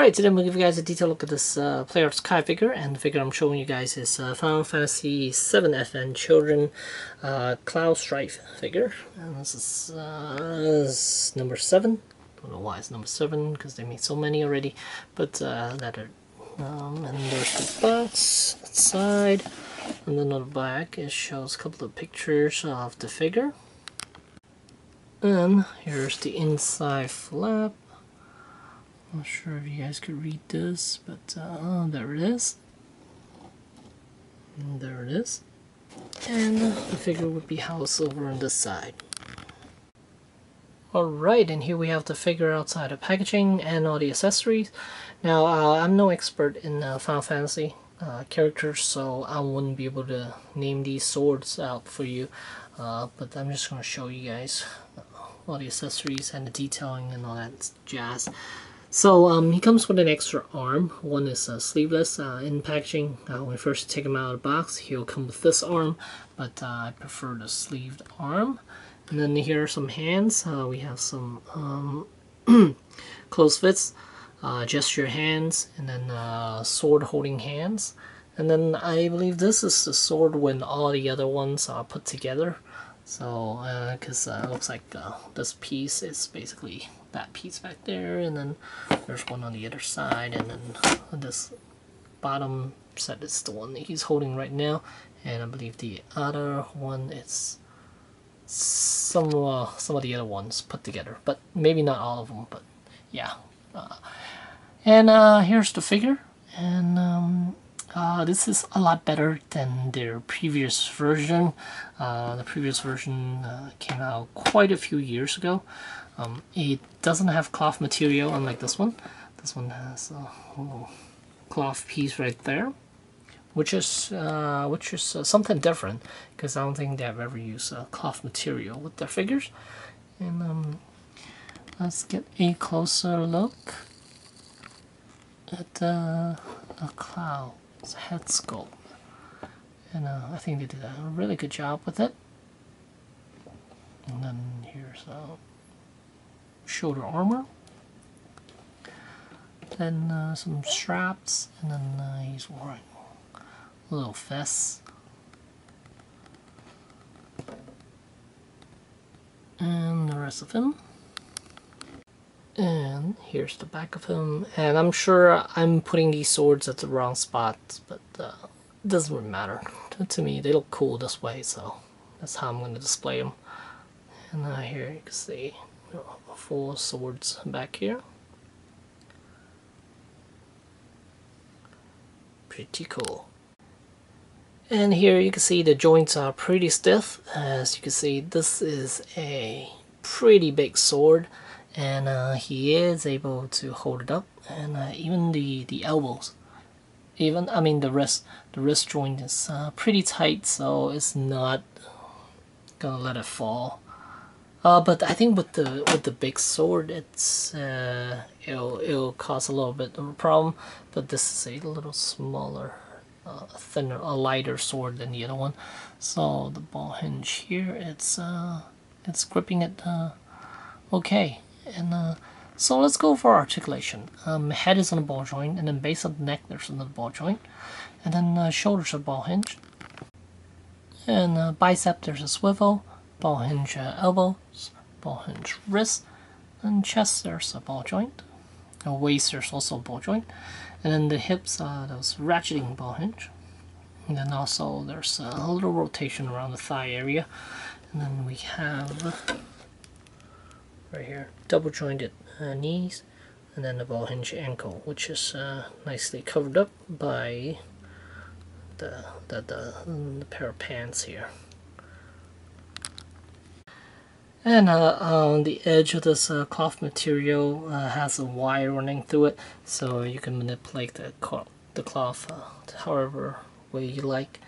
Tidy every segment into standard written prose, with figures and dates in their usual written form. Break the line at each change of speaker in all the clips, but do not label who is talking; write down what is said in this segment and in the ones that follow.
Alright, today I'm going to give you guys a detailed look at this Player Sky figure, and the figure I'm showing you guys is Final Fantasy VII FN Children Cloud Strife figure. And this is number 7. Don't know why it's number 7, because they made so many already, but that are, and there's the box outside, and then on the back it shows a couple of pictures of the figure. And here's the inside flap. Not sure if you guys could read this, but there it is. And there it is. And the figure would be housed over on this side. Alright, and here we have the figure outside of packaging and all the accessories. Now, I'm no expert in Final Fantasy characters, so I wouldn't be able to name these swords out for you. But I'm just going to show you guys all the accessories and the detailing and all that jazz. So he comes with an extra arm. One is sleeveless. In packaging, when we first take him out of the box, he'll come with this arm, but I prefer the sleeved arm. And then here are some hands. We have some close fits, gesture hands, and then sword holding hands. And then I believe this is the sword when all the other ones are put together. So, because it looks like this piece is basically that piece back there, and then there's one on the other side, and then this bottom set is the one that he's holding right now, and I believe the other one is some of the other ones put together, but maybe not all of them, but yeah. And here's the figure, and this is a lot better than their previous version. The previous version came out quite a few years ago. It doesn't have cloth material unlike this one. This one has a little cloth piece right there, which is something different, because I don't think they've ever used cloth material with their figures. And let's get a closer look at a cloud. It's a head sculpt, and I think they did a really good job with it. And then here's shoulder armor, then some straps, and then he's wearing a little vest, and the rest of him. And here's the back of him, and I'm sure I'm putting these swords at the wrong spots, but it doesn't really matter. To me, they look cool this way, so that's how I'm going to display them. And here you can see full swords back here. Pretty cool. And here you can see the joints are pretty stiff. As you can see, this is a pretty big sword, and he is able to hold it up, and even the elbows, I mean the wrist joint is pretty tight, so it's not gonna let it fall. But I think with the big sword, it'll cause a little bit of a problem. But this is a little smaller, thinner, a lighter sword than the other one. So the ball hinge here, it's gripping it okay. And so let's go for articulation. Head is on the ball joint, and then base of the neck there's another ball joint, and then shoulders are ball hinge, and bicep there's a swivel, ball hinge elbows, ball hinge wrist, and chest there's a ball joint, and waist there's also a ball joint, and then the hips those ratcheting ball hinge, and then also there's a little rotation around the thigh area, and then we have right here double jointed knees, and then the ball hinge ankle, which is nicely covered up by the pair of pants here. And on the edge of this cloth material has a wire running through it, so you can manipulate the cloth however way you like.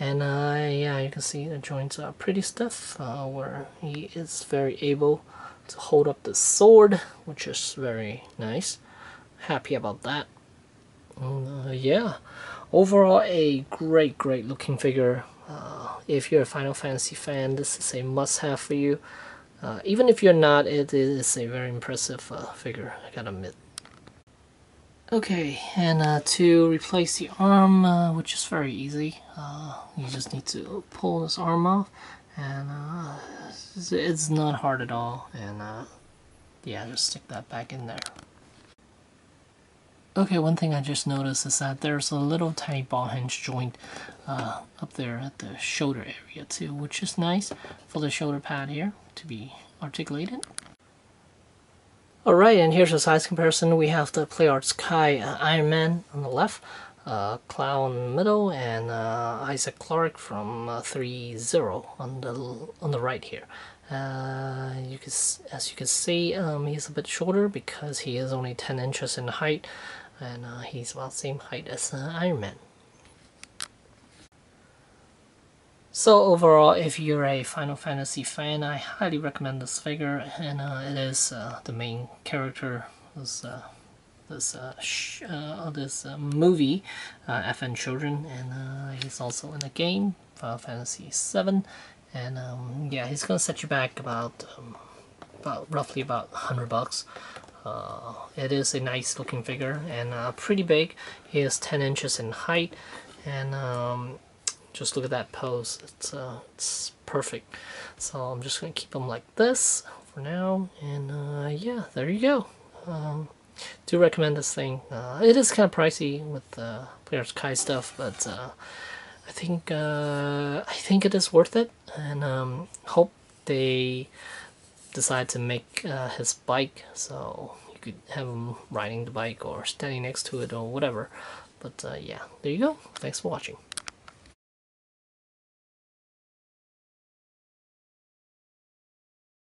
And yeah, you can see the joints are pretty stiff, where he is very able to hold up the sword, which is very nice. Happy about that. Yeah, overall a great looking figure. If you're a Final Fantasy fan, this is a must-have for you. Even if you're not, it is a very impressive figure, I gotta admit. Okay, and to replace the arm, which is very easy, you just need to pull this arm off, and it's not hard at all, and yeah, just stick that back in there. Okay, one thing I just noticed is that there's a little tiny ball hinge joint up there at the shoulder area too, which is nice for the shoulder pad here to be articulated. Alright, and here's a size comparison. We have the PlayArts Kai Iron Man on the left, Cloud in the middle, and Isaac Clarke from 3-0 on the right here. As you can see, he's a bit shorter because he is only 10 inches in height, and he's about the same height as Iron Man. So overall, if you're a Final Fantasy fan, I highly recommend this figure, and it is the main character of this movie, FN Children, and he's also in the game, Final Fantasy VII, and yeah, he's gonna set you back about roughly about $100. It is a nice looking figure and pretty big. He is 10 inches in height, and just look at that pose. It's perfect. So I'm just gonna keep him like this for now, and yeah, there you go. Do recommend this thing. It is kind of pricey with PlayArts Kai stuff, but I think it is worth it, and hope they decide to make his bike so you could have him riding the bike or standing next to it or whatever. But yeah, there you go. Thanks for watching.